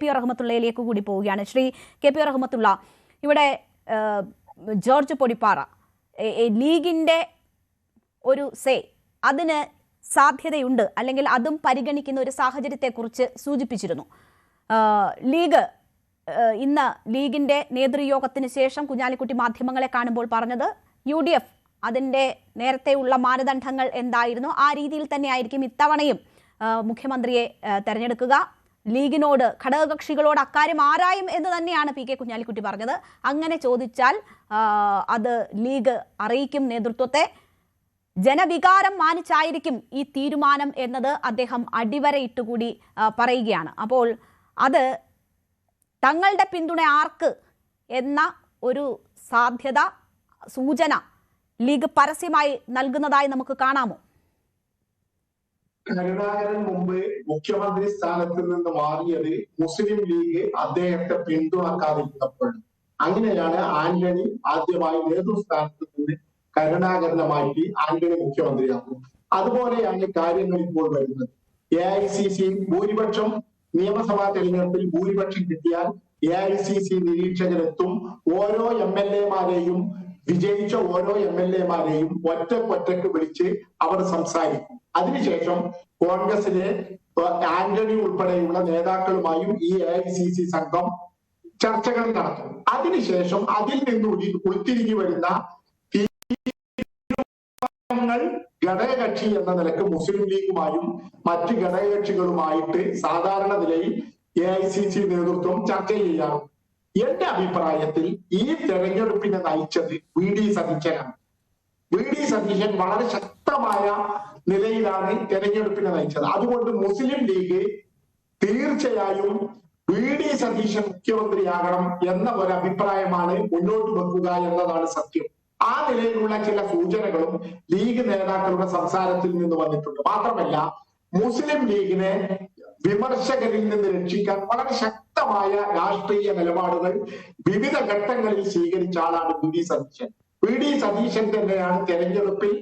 P റഹ്മത്തുള്ളയിലേക്ക് കൂടി പോവുകയാണ്. Shri K P Rahmatullah, ഇവിടെ ജോർജ് പൊടിപ്പാറ ലീഗിൻ്റെ ഒരു അതിന് സാധ്യതയുണ്ട്, അല്ലെങ്കിൽ അതും പരിഗണിക്കുന്ന ഒരു സാഹചര്യത്തെക്കുറിച്ച് സൂചിപ്പിച്ചിരുന്നു. ലീഗ് ഇന്ന് ലീഗിൻ്റെ നേതൃയോഗത്തിന് ശേഷം കുഞ്ഞാലിക്കുട്ടി മാധ്യമങ്ങളെ കാണുമ്പോൾ പറഞ്ഞത് UDF അതിൻ്റെ നേരത്തെയുള്ള മാനദണ്ഡങ്ങൾ എന്തായിരുന്നു ആ രീതിയിൽ തന്നെയായിരിക്കും ഇത്തവണയും മുഖ്യമന്ത്രിയെ തെരഞ്ഞെടുക്കുക. ലീഗിനോട്, ഘടകകക്ഷികളോട് അക്കാര്യം ആരായും എന്ന് തന്നെയാണ് PK കുഞ്ഞാലിക്കുട്ടി പറഞ്ഞത്. അങ്ങനെ ചോദിച്ചാൽ അത് ലീഗ് അറിയിക്കും നേതൃത്വത്തെ. ജനവികാരം മാനിച്ചായിരിക്കും ഈ തീരുമാനം എന്നത് അദ്ദേഹം അടിവരയിട്ടുകൂടി പറയുകയാണ്. അപ്പോൾ അത് തങ്ങളുടെ പിന്തുണ ആർക്ക് എന്ന ഒരു സാധ്യത, സൂചന ലീഗ് പരസ്യമായി നൽകുന്നതായി നമുക്ക് കാണാമോ? കരുണാകരൻ മുമ്പ് മുഖ്യമന്ത്രി സ്ഥാനത്ത് നിന്ന് മാറിയത് മുസ്ലിം ലീഗ് അദ്ദേഹത്തെ പിന്തുണക്കാതിരുന്നപ്പോഴും. അങ്ങനെയാണ് ആന്റണി ആദ്യമായി നേതൃസ്ഥാനത്ത് നിന്ന് കരുണാകരനെ മാറ്റി ആന്റണി മുഖ്യമന്ത്രിയാകും. അതുപോലെയാണ് കാര്യങ്ങൾ ഇപ്പോൾ വരുന്നത്. AICC ഭൂരിപക്ഷം, നിയമസഭാ തെരഞ്ഞെടുപ്പിൽ ഭൂരിപക്ഷം കിട്ടിയാൽ AICC നിരീക്ഷകരെത്തും. ഓരോ MLA-മാരെയും, വിജയിച്ച ഓരോ MLA-മാരെയും ഒറ്റക്കൊറ്റക്ക് വിളിച്ച് അവർ സംസാരിക്കും. അതിനുശേഷം കോൺഗ്രസിലെ ആന്റണി ഉൾപ്പെടെയുള്ള നേതാക്കളുമായും ഈ AICC സംഘം ചർച്ചകൾ നടത്തും. അതിനുശേഷം അതിൽ നിന്ന് ഉരുത്തിരിഞ്ഞു വരുന്ന ഘടകകക്ഷി എന്ന നിലക്ക് മുസ്ലിം ലീഗുമായും മറ്റ് ഘടകകക്ഷികളുമായിട്ട് സാധാരണ നിലയിൽ AICC നേതൃത്വം ചർച്ച ചെയ്യാറുണ്ട്. എന്റെ അഭിപ്രായത്തിൽ ഈ തെരഞ്ഞെടുപ്പിനെ നയിച്ചത് VD സതീശനാണ്. VD സതീശൻ വളരെ ശക്തമായ നിലയിലാണ് തെരഞ്ഞെടുപ്പിനെ നയിച്ചത്. അതുകൊണ്ട് മുസ്ലിം ലീഗ് തീർച്ചയായും VD സതീശൻ മുഖ്യമന്ത്രിയാകണം എന്ന ഒരു അഭിപ്രായമാണ് മുന്നോട്ട് വെക്കുക എന്നതാണ് സത്യം. ആ നിലയിലുള്ള ചില സൂചനകളും ലീഗ് നേതാക്കളുടെ സംസാരത്തിൽ നിന്ന് വന്നിട്ടുണ്ട്. മാത്രമല്ല, മുസ്ലിം ലീഗിനെ വിമർശകരിൽ നിന്ന് രക്ഷിക്കാൻ വളരെ ശക്തമായ രാഷ്ട്രീയ നിലപാടുകൾ വിവിധ ഘട്ടങ്ങളിൽ സ്വീകരിച്ച ആളാണ് VD സതീശൻ. VD സതീശൻ തന്നെയാണ് തെരഞ്ഞെടുപ്പിൽ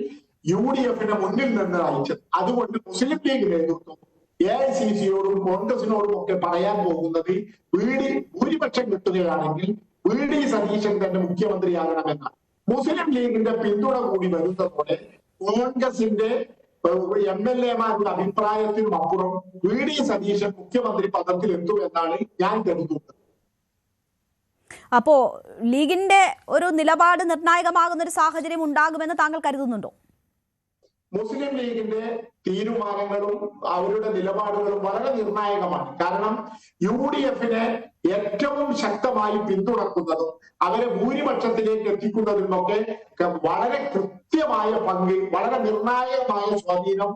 UDF-നെ മുന്നിൽ നിന്ന് നയിച്ചത്. അതുകൊണ്ട് മുസ്ലിം ലീഗ് നേതൃത്വം AICC-യോടും കോൺഗ്രസിനോടും ഒക്കെ പറയാൻ പോകുന്നത് ഭൂരിപക്ഷം കിട്ടുകയാണെങ്കിൽ VD സതീശൻ തന്നെ മുഖ്യമന്ത്രിയാകണമെന്നാണ്. മുസ്ലിം ലീഗിന്റെ പിന്തുണ കൂടി വരുന്നതോടെ കോൺഗ്രസിന്റെ MLA-മാരുടെ അഭിപ്രായത്തിനും അപ്പുറം VD സതീശൻ മുഖ്യമന്ത്രി പദത്തിൽ എത്തുമെന്നാണ് ഞാൻ കരുതുന്നത്. അപ്പോ ലീഗിന്റെ ഒരു നിലപാട് നിർണായകമാകുന്ന ഒരു സാഹചര്യം ഉണ്ടാകുമെന്ന് താങ്കൾ കരുതുന്നുണ്ടോ? മുസ്ലിം ലീഗിന്റെ തീരുമാനങ്ങളും അവരുടെ നിലപാടുകളും വളരെ നിർണായകമാണ്. കാരണം UDF-നെ ഏറ്റവും ശക്തമായി പിന്തുണക്കുന്നതും അവരെ ഭൂരിപക്ഷത്തിലേക്ക് എത്തിക്കുന്നതിനൊക്കെ വളരെ കൃത്യമായ പങ്ക്, വളരെ നിർണായകമായ സ്വാധീനം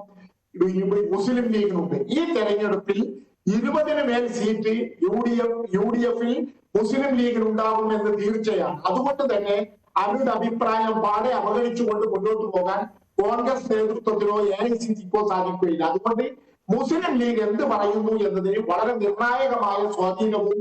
മുസ്ലിം ലീഗിനുണ്ട്. ഈ തെരഞ്ഞെടുപ്പിൽ 20-ന് മേൽ സീറ്റ് UDF-ൽ മുസ്ലിം ലീഗിനുണ്ടാകുമെന്ന് തീർച്ചയാണ്. അതുകൊണ്ട് തന്നെ അവരുടെ അഭിപ്രായം പാടെ അവഗണിച്ചുകൊണ്ട് മുന്നോട്ട് പോകാൻ കോൺഗ്രസ് നേതൃത്വത്തിനോ AICC-ക്കോ സാധിക്കുകയില്ല. അതുകൊണ്ട് മുസ്ലിം ലീഗ് എന്ത് പറയുന്നു എന്നതിന് വളരെ നിർണായകമായ സ്വാധീനവും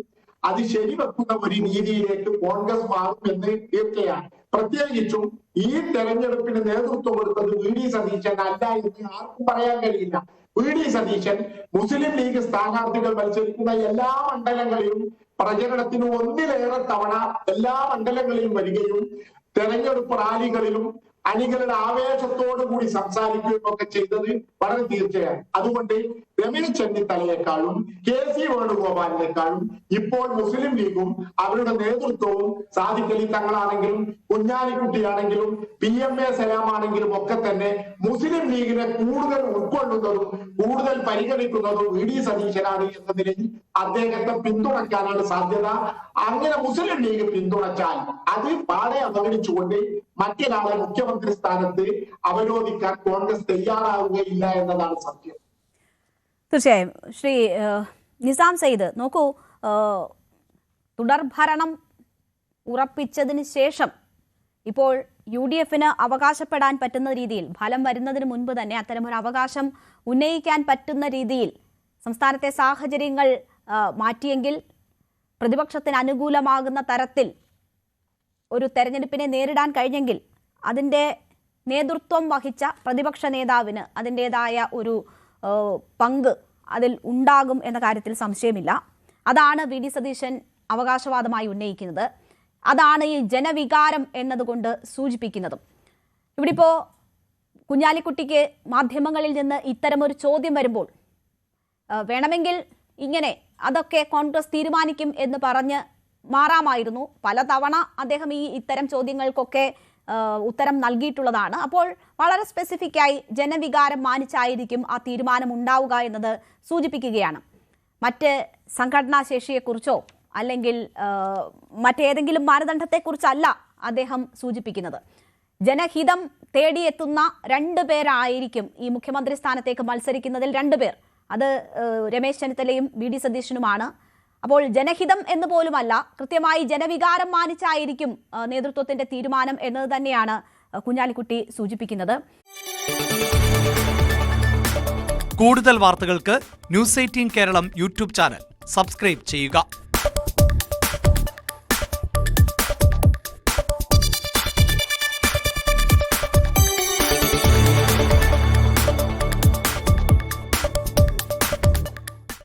അത് ശരിവെക്കുന്ന ഒരു രീതിയിലേക്ക് കോൺഗ്രസ് മാറുമെന്ന് തീർച്ചയാണ്. പ്രത്യേകിച്ചും ഈ തെരഞ്ഞെടുപ്പിന് നേതൃത്വം കൊടുത്തത് VD സതീശൻ അല്ല എന്ന് ആർക്കും പറയാൻ കഴിയില്ല. VD സതീശൻ മുസ്ലിം ലീഗ് സ്ഥാനാർത്ഥികൾ മത്സരിക്കുന്ന എല്ലാ മണ്ഡലങ്ങളിലും പ്രചരണത്തിന് ഒന്നിലേറെ തവണ എല്ലാ മണ്ഡലങ്ങളിലും വരികയും തെരഞ്ഞെടുപ്പ് റാലികളിലും അണികളുടെ ആവേശത്തോടു കൂടി സംസാരിക്കുകയും ഒക്കെ ചെയ്തത് വളരെ തീർച്ചയാണ്. അതുകൊണ്ട് രമേശ് ചെന്നിത്തലയെക്കാളും KC വേണുഗോപാലിനെക്കാളും ഇപ്പോൾ മുസ്ലിം ലീഗും അവരുടെ നേതൃത്വവും സാദിഖ് അലി തങ്ങളാണെങ്കിലും കുഞ്ഞാലിക്കുട്ടിയാണെങ്കിലും PMA സലാമാണെങ്കിലും ഒക്കെ തന്നെ മുസ്ലിം ലീഗിനെ കൂടുതൽ ഉൾക്കൊള്ളുന്നതും കൂടുതൽ പരിഗണിക്കുന്നതും VD സതീശനാണ് എന്ന നിലയിൽ അദ്ദേഹത്തെ പിന്തുണയ്ക്കാനാണ് സാധ്യത. അങ്ങനെ മുസ്ലിം ലീഗ് പിന്തുണച്ചാൽ അത് പാടെ അവഗണിച്ചുകൊണ്ട് മറ്റൊരാളെ മുഖ്യമന്ത്രി സ്ഥാനത്ത് അവരോധിക്കാൻ കോൺഗ്രസ് തയ്യാറാവുകയില്ല എന്നതാണ് സത്യം. തീർച്ചയായും. ശ്രീ നിസാം സയ്യിദ്, നോക്കൂ, തുടർഭരണം ഉറപ്പിച്ചതിന് ശേഷം ഇപ്പോൾ UDF-ന് അവകാശപ്പെടാൻ പറ്റുന്ന രീതിയിൽ, ഫലം വരുന്നതിന് മുൻപ് തന്നെ അത്തരമൊരു അവകാശം ഉന്നയിക്കാൻ പറ്റുന്ന രീതിയിൽ സംസ്ഥാനത്തെ സാഹചര്യങ്ങൾ മാറ്റിയെങ്കിൽ, പ്രതിപക്ഷത്തിന് അനുകൂലമാകുന്ന തരത്തിൽ ഒരു തെരഞ്ഞെടുപ്പിനെ നേരിടാൻ കഴിഞ്ഞെങ്കിൽ അതിൻ്റെ നേതൃത്വം വഹിച്ച പ്രതിപക്ഷ നേതാവിന് അതിൻ്റെതായ ഒരു പങ്ക് അതിൽ ഉണ്ടാകും എന്ന കാര്യത്തിൽ സംശയമില്ല. അതാണ് വി ഡി സതീശൻ അവകാശവാദമായി ഉന്നയിക്കുന്നത്. അതാണ് ഈ ജനവികാരം എന്നതുകൊണ്ട് സൂചിപ്പിക്കുന്നതും. ഇവിടെ ഇപ്പോൾ കുഞ്ഞാലിക്കുട്ടിക്ക് മാധ്യമങ്ങളിൽ നിന്ന് ഇത്തരമൊരു ചോദ്യം വരുമ്പോൾ വേണമെങ്കിൽ ഇങ്ങനെ അതൊക്കെ കോൺഗ്രസ് തീരുമാനിക്കും എന്ന് പറഞ്ഞ് മാറാമായിരുന്നു. പലതവണ അദ്ദേഹം ഇത്തരം ചോദ്യങ്ങൾക്കൊക്കെ ഉത്തരം നൽകിയിട്ടുള്ളതാണ്. അപ്പോൾ വളരെ സ്പെസിഫിക്കായി ജനവികാരം മാനിച്ചായിരിക്കും ആ തീരുമാനം ഉണ്ടാവുക എന്നത് സൂചിപ്പിക്കുകയാണ്. മറ്റ് സംഘടനാ ശേഷിയെക്കുറിച്ചോ അല്ലെങ്കിൽ മറ്റേതെങ്കിലും മാനദണ്ഡത്തെക്കുറിച്ചല്ല അദ്ദേഹം സൂചിപ്പിക്കുന്നത്. ജനഹിതം തേടിയെത്തുന്ന 2 പേരായിരിക്കും ഈ മുഖ്യമന്ത്രി സ്ഥാനത്തേക്ക് മത്സരിക്കുന്നതിൽ 2 പേർ. അത് രമേശ് ചെന്നിത്തലയും വി ഡി സതീശനുമാണ്. അപ്പോൾ ജനഹിതം എന്ന് പോലുമല്ല, കൃത്യമായി ജനവികാരം മാനിച്ചായിരിക്കും നേതൃത്വത്തിന്റെ തീരുമാനം എന്നത് തന്നെയാണ് കുഞ്ഞാലിക്കുട്ടി സൂചിപ്പിക്കുന്നത്. കൂടുതൽ വാർത്തകൾക്ക് news 18 Keralam YouTube channel subscribe ചെയ്യുക.